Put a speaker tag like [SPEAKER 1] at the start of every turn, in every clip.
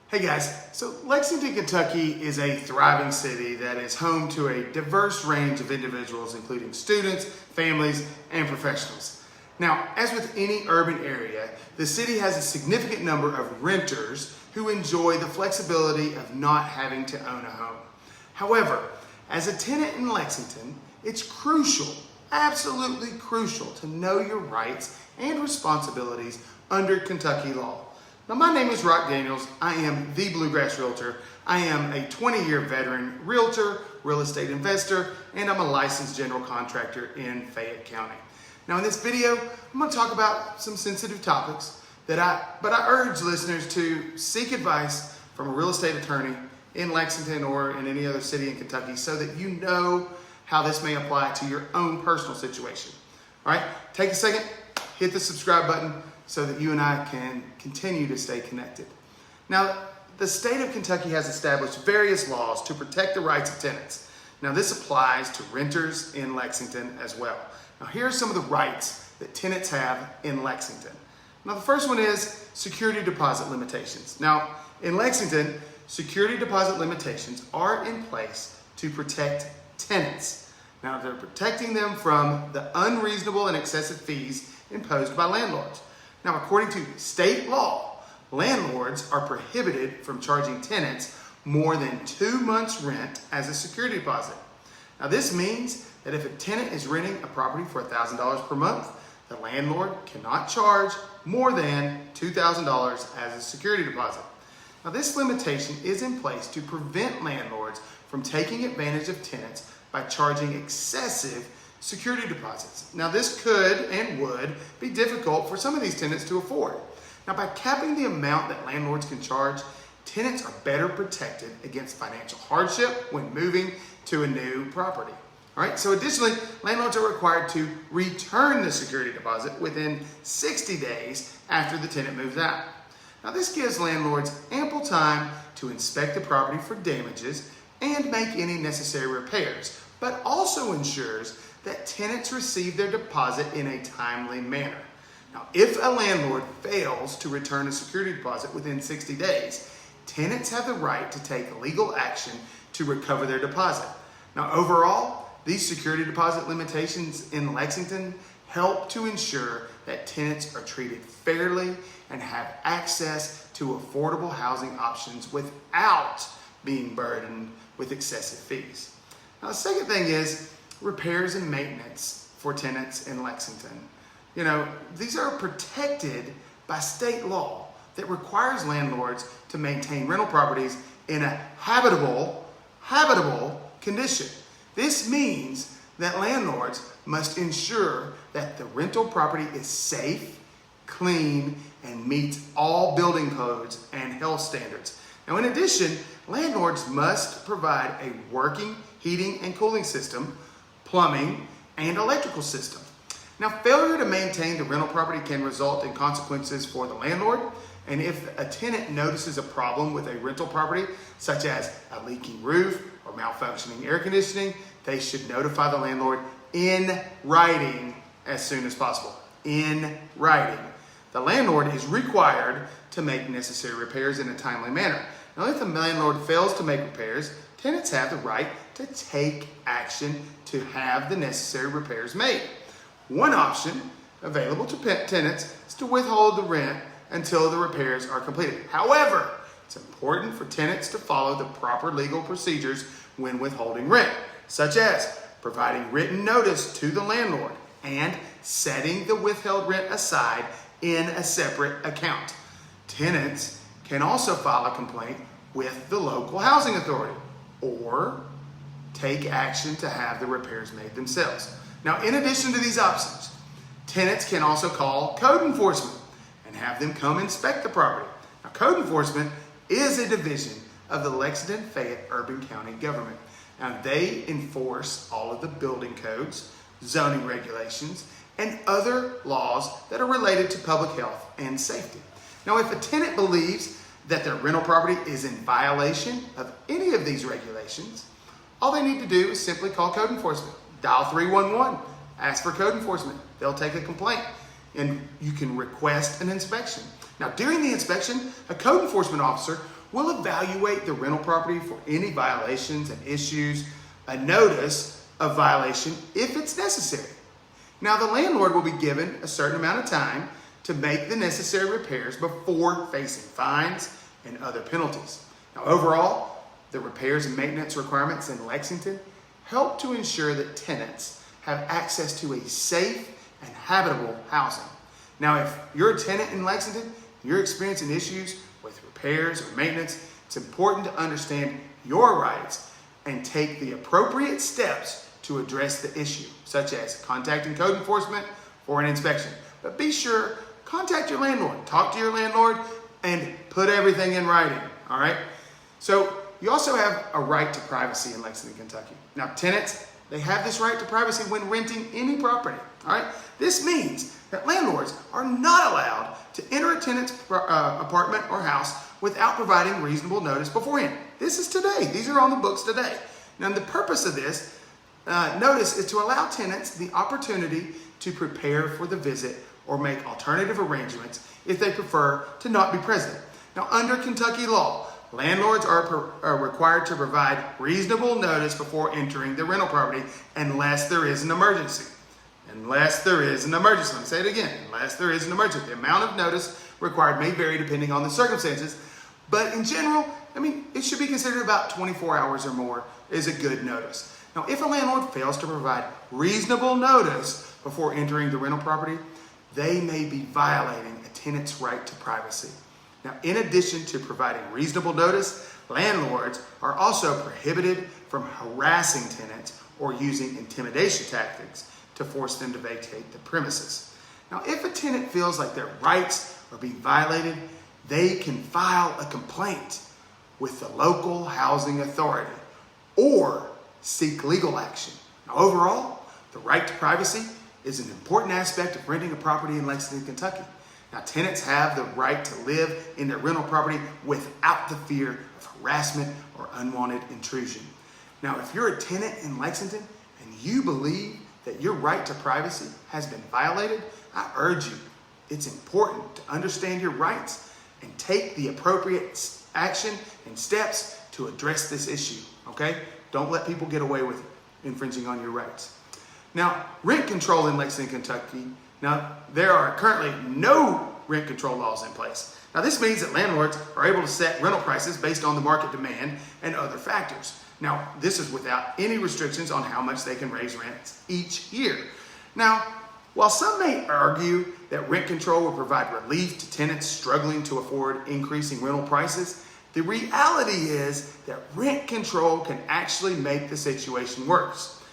[SPEAKER 1] Hey guys, so Lexington, Kentucky is a thriving city that is home to a diverse range of individuals, including students, families, and professionals. Now, as with any urban area, the city has a significant number of renters who enjoy the flexibility of not having to own a home. However, as a tenant in Lexington, it's crucial, absolutely crucial, to know your rights and responsibilities under Kentucky law. Now, my name is Rock Daniels. I am the Bluegrass Realtor. I am a 20-year veteran realtor, real estate investor, and I'm a licensed general contractor in Fayette County. Now, in this video, I'm going to talk about some sensitive topics but I urge listeners to seek advice from a real estate attorney in Lexington or in any other city in Kentucky so that you know how this may apply to your own personal situation. All right, take a second, hit the subscribe button so that you and I can continue to stay connected. Now, the state of Kentucky has established various laws to protect the rights of tenants. Now, this applies to renters in Lexington as well. Now, here are some of the rights that tenants have in Lexington. Now, the first one is security deposit limitations. Now, in Lexington, security deposit limitations are in place to protect tenants. Now, they're protecting them from the unreasonable and excessive fees imposed by landlords. Now, according to state law, landlords are prohibited from charging tenants more than 2 months' rent as a security deposit. Now, this means that if a tenant is renting a property for $1,000 per month, the landlord cannot charge more than $2,000 as a security deposit. Now, this limitation is in place to prevent landlords from taking advantage of tenants by charging excessive security deposits. Now, this could and would be difficult for some of these tenants to afford. Now, by capping the amount that landlords can charge, tenants are better protected against financial hardship when moving to a new property. All right, so additionally, landlords are required to return the security deposit within 60 days after the tenant moves out. Now, this gives landlords ample time to inspect the property for damages and make any necessary repairs, but also ensures that tenants receive their deposit in a timely manner. Now, if a landlord fails to return a security deposit within 60 days, tenants have the right to take legal action to recover their deposit. Now, overall, these security deposit limitations in Lexington help to ensure that tenants are treated fairly and have access to affordable housing options without being burdened with excessive fees. Now, the second thing is repairs and maintenance for tenants in Lexington. You know, these are protected by state law that requires landlords to maintain rental properties in a habitable condition. This means that landlords must ensure that the rental property is safe, clean, and meets all building codes and health standards. Now, in addition, landlords must provide a working heating and cooling system, plumbing, and electrical system. Now, failure to maintain the rental property can result in consequences for the landlord, and if a tenant notices a problem with a rental property, such as a leaking roof or malfunctioning air conditioning, they should notify the landlord in writing as soon as possible. In writing. The landlord is required to make necessary repairs in a timely manner. Now, if the landlord fails to make repairs, tenants have the right to take action to have the necessary repairs made. One option available to tenants is to withhold the rent until the repairs are completed. However, it's important for tenants to follow the proper legal procedures when withholding rent, such as providing written notice to the landlord and setting the withheld rent aside in a separate account. Tenants can also file a complaint with the local housing authority or take action to have the repairs made themselves. Now, in addition to these options, tenants can also call code enforcement and have them come inspect the property. Now, code enforcement is a division of the Lexington Fayette Urban County government. Now, they enforce all of the building codes, zoning regulations, and other laws that are related to public health and safety. Now, if a tenant believes that their rental property is in violation of any of these regulations, all they need to do is simply call code enforcement. Dial 311, ask for code enforcement. They'll take a complaint and you can request an inspection. Now, during the inspection, a code enforcement officer will evaluate the rental property for any violations and issues a notice of violation if it's necessary. Now, the landlord will be given a certain amount of time to make the necessary repairs before facing fines and other penalties. Now, overall, the repairs and maintenance requirements in Lexington help to ensure that tenants have access to a safe and habitable housing. Now, if you're a tenant in Lexington, and you're experiencing issues with repairs or maintenance, it's important to understand your rights and take the appropriate steps to address the issue, such as contacting code enforcement for an inspection. But be sure, contact your landlord, talk to your landlord, and put everything in writing, all right? So you also have a right to privacy in Lexington, Kentucky. Now, tenants, they have this right to privacy when renting any property, all right? This means that landlords are not allowed to enter a tenant's apartment or house without providing reasonable notice beforehand. This is today. These are on the books today. Now, the purpose of this notice is to allow tenants the opportunity to prepare for the visit or make alternative arrangements if they prefer to not be present. Now, under Kentucky law, landlords are required to provide reasonable notice before entering the rental property unless there is an emergency. Unless there is an emergency. Let me say it again. Unless there is an emergency. The amount of notice required may vary depending on the circumstances, but in general, it should be considered about 24 hours or more is a good notice. Now, if a landlord fails to provide reasonable notice before entering the rental property, they may be violating a tenant's right to privacy. Now, in addition to providing reasonable notice, landlords are also prohibited from harassing tenants or using intimidation tactics to force them to vacate the premises. Now, if a tenant feels like their rights are being violated, they can file a complaint with the local housing authority or seek legal action. Now, overall, the right to privacy is an important aspect of renting a property in Lexington, Kentucky. Now, tenants have the right to live in their rental property without the fear of harassment or unwanted intrusion. Now, if you're a tenant in Lexington and you believe that your right to privacy has been violated, I urge you, it's important to understand your rights and take the appropriate action and steps to address this issue, okay? Don't let people get away with infringing on your rights. Now, rent control in Lexington, Kentucky. Now, there are currently no rent control laws in place. Now, this means that landlords are able to set rental prices based on the market demand and other factors. Now, this is without any restrictions on how much they can raise rents each year. Now, while some may argue that rent control will provide relief to tenants struggling to afford increasing rental prices, the reality is that rent control can actually make the situation worse.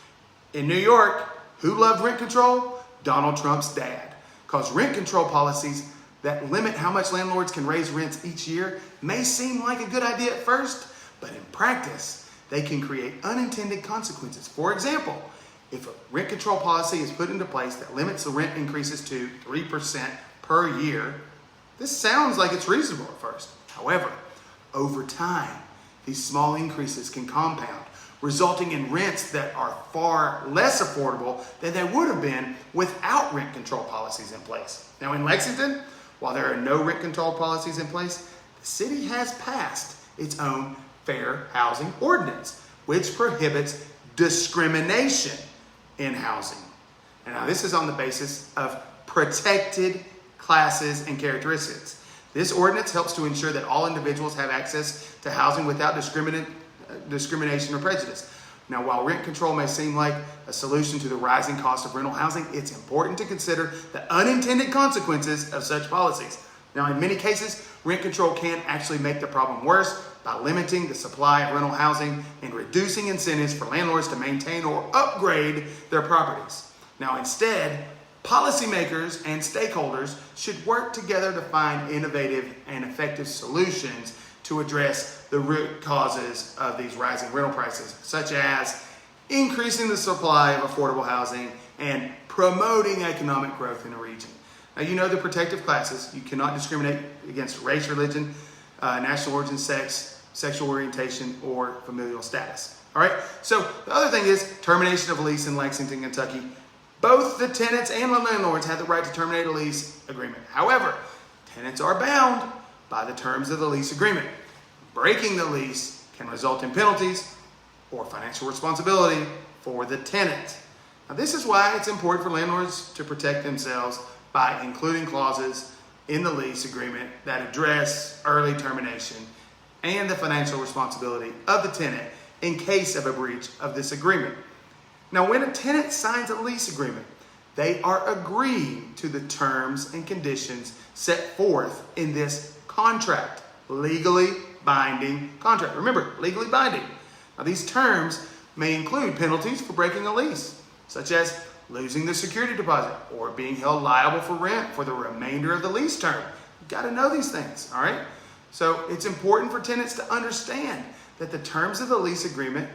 [SPEAKER 1] In New York, who loved rent control? Donald Trump's dad. Because rent control policies that limit how much landlords can raise rents each year may seem like a good idea at first, but in practice, they can create unintended consequences. For example, if a rent control policy is put into place that limits the rent increases to 3% per year, this sounds like it's reasonable at first. However, over time, these small increases can compound, resulting in rents that are far less affordable than they would have been without rent control policies in place. Now, in Lexington, while there are no rent control policies in place, the city has passed its own Fair Housing Ordinance, which prohibits discrimination in housing. And now, this is on the basis of protected classes and characteristics. This ordinance helps to ensure that all individuals have access to housing without discrimination or prejudice. Now, while rent control may seem like a solution to the rising cost of rental housing, it's important to consider the unintended consequences of such policies. Now, in many cases, rent control can actually make the problem worse by limiting the supply of rental housing and reducing incentives for landlords to maintain or upgrade their properties. Now, instead, policymakers and stakeholders should work together to find innovative and effective solutions to address the root causes of these rising rental prices, such as increasing the supply of affordable housing and promoting economic growth in a region. Now, you know the protective classes. You cannot discriminate against race, religion, national origin, sex, sexual orientation, or familial status. All right? So the other thing is termination of a lease in Lexington, Kentucky. Both the tenants and the landlords have the right to terminate a lease agreement. However, tenants are bound by the terms of the lease agreement. breaking the lease can result in penalties or financial responsibility for the tenant. Now, this is why it's important for landlords to protect themselves by including clauses in the lease agreement that address early termination and the financial responsibility of the tenant in case of a breach of this agreement. Now, when a tenant signs a lease agreement, they are agreeing to the terms and conditions set forth in this contract, legally binding contract. Remember, legally binding. Now, these terms may include penalties for breaking a lease, such as losing the security deposit or being held liable for rent for the remainder of the lease term. You've got to know these things, all right? So it's important for tenants to understand that the terms of the lease agreement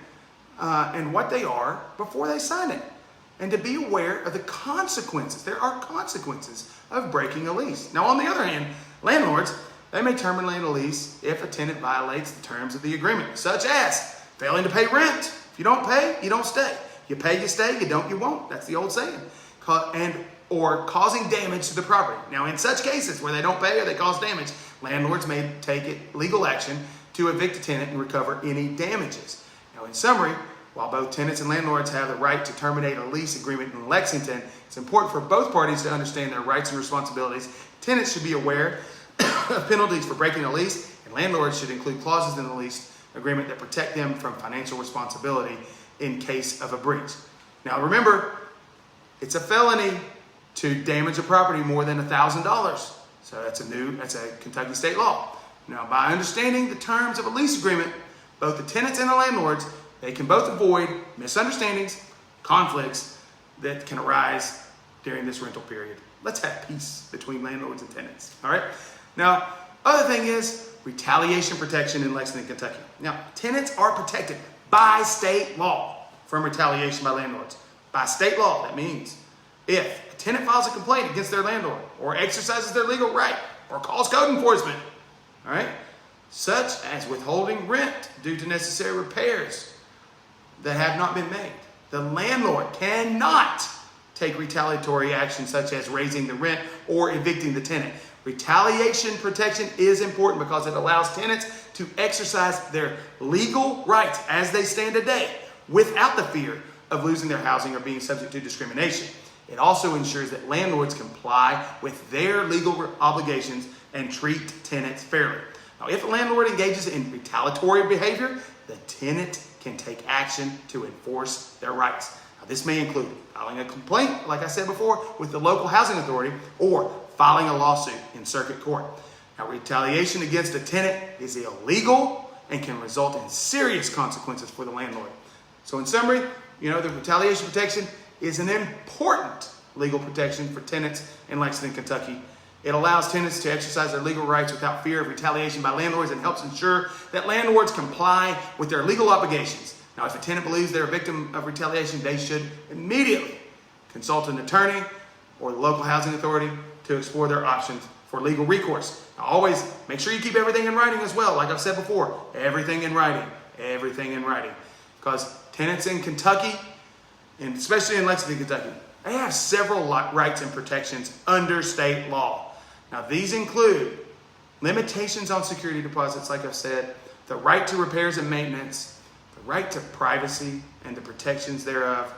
[SPEAKER 1] and what they are before they sign it, and to be aware of the consequences. There are consequences of breaking a lease. Now, on the other hand, landlords, they may terminate a lease if a tenant violates the terms of the agreement, such as failing to pay rent. If you don't pay, you don't stay. You pay, you stay. You don't, you won't. That's the old saying. Or causing damage to the property. Now, in such cases where they don't pay or they cause damage, landlords may take legal action to evict a tenant and recover any damages. Now, in summary, while both tenants and landlords have the right to terminate a lease agreement in Lexington, it's important for both parties to understand their rights and responsibilities. Tenants should be aware of penalties for breaking a lease, and landlords should include clauses in the lease agreement that protect them from financial responsibility in case of a breach. Now, remember, it's a felony to damage a property more than $1,000. So that's a Kentucky state law. Now, by understanding the terms of a lease agreement, both the tenants and the landlords, they can both avoid misunderstandings, conflicts that can arise during this rental period. Let's have peace between landlords and tenants, all right? Now, other thing is retaliation protection in Lexington, Kentucky. Now, tenants are protected by state law from retaliation by landlords. By state law, that means if a tenant files a complaint against their landlord or exercises their legal right or calls code enforcement, all right, such as withholding rent due to necessary repairs that have not been made, the landlord cannot take retaliatory action such as raising the rent or evicting the tenant. Retaliation protection is important because it allows tenants to exercise their legal rights as they stand today without the fear of losing their housing or being subject to discrimination. It also ensures that landlords comply with their legal obligations and treat tenants fairly. Now, if a landlord engages in retaliatory behavior, the tenant can take action to enforce their rights. Now, this may include filing a complaint, like I said before, with the local housing authority or filing a lawsuit in circuit court. Now, retaliation against a tenant is illegal and can result in serious consequences for the landlord. So in summary, the retaliation protection is an important legal protection for tenants in Lexington, Kentucky. It allows tenants to exercise their legal rights without fear of retaliation by landlords and helps ensure that landlords comply with their legal obligations. Now, if a tenant believes they're a victim of retaliation, they should immediately consult an attorney or the local housing authority to explore their options for legal recourse. Now, always make sure you keep everything in writing as well. Like I've said before, everything in writing. Because tenants in Kentucky, and especially in Lexington, Kentucky, they have several rights and protections under state law. Now, these include limitations on security deposits, like I've said, the right to repairs and maintenance, the right to privacy and the protections thereof,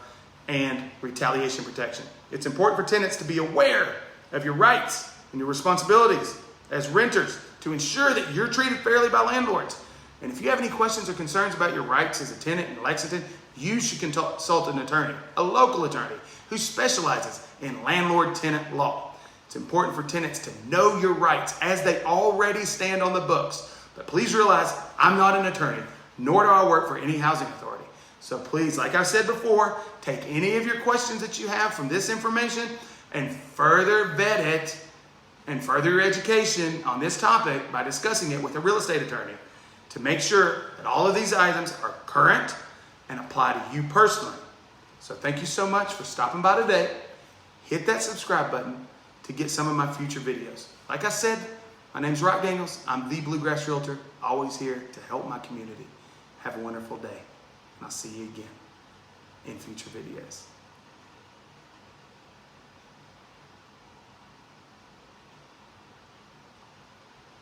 [SPEAKER 1] and retaliation protection. It's important for tenants to be aware of your rights and your responsibilities as renters to ensure that you're treated fairly by landlords. And if you have any questions or concerns about your rights as a tenant in Lexington, you should consult an attorney, a local attorney, who specializes in landlord-tenant law. It's important for tenants to know your rights as they already stand on the books. But please realize I'm not an attorney, nor do I work for any housing authority. So please, like I said before, take any of your questions that you have from this information and further vet it and further your education on this topic by discussing it with a real estate attorney to make sure that all of these items are current and apply to you personally. So thank you so much for stopping by today. Hit that subscribe button to get some of my future videos. Like I said, my name's Rock Daniels. I'm the Bluegrass Realtor, always here to help my community. Have a wonderful day, and I'll see you again in future videos.